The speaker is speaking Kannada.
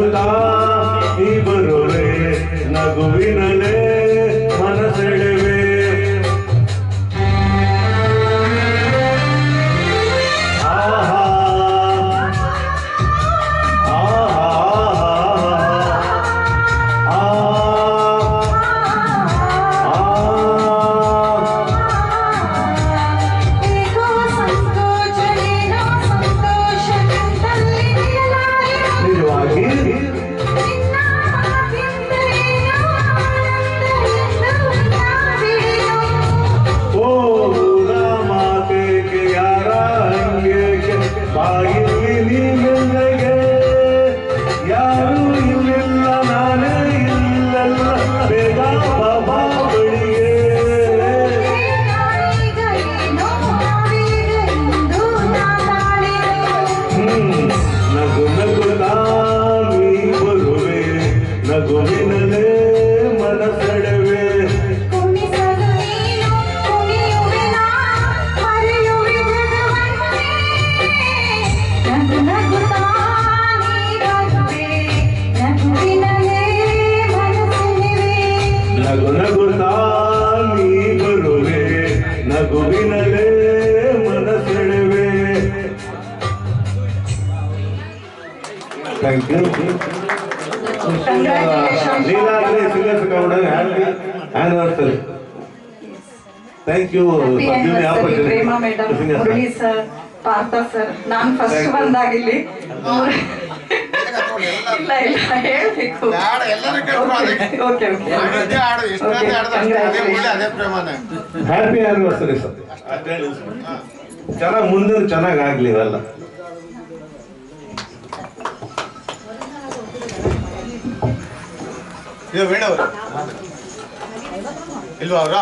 ನಗುತ್ತಾ ನೀ ಬರುವೆ ನಗುವಿನಲೇ ಮನಸೆಳೆವೆ ಆಹಾ ನಗುವಿನಲೇ ಮನಸೆಳೆವೆ ನಗು ನಗುತ್ತಾ ನೀ ಬರುವೆ ನಗುವಿನಲೇ ಮನಸೆಳೆವೆ. Thank you. Neeladri singers Gowda happy anniversary. Thank you. Prema madam, Murali sir, Partha sir, ನಾನು ಫಸ್ಟ್ ಬಂದಾಗ ಇಲ್ಲಿ ಇಲ್ಲ ಹೇಳ್ಬೇಕು. Happy anniversary sir. ಚೆನ್ನಾಗಿ ಮುಂದೆ ಚೆನ್ನಾಗಿ ಆಗ್ಲಿ ಇವೆಲ್ಲ. ಇದು ಬೇಡ ಇಲ್ವಾ ಅವರ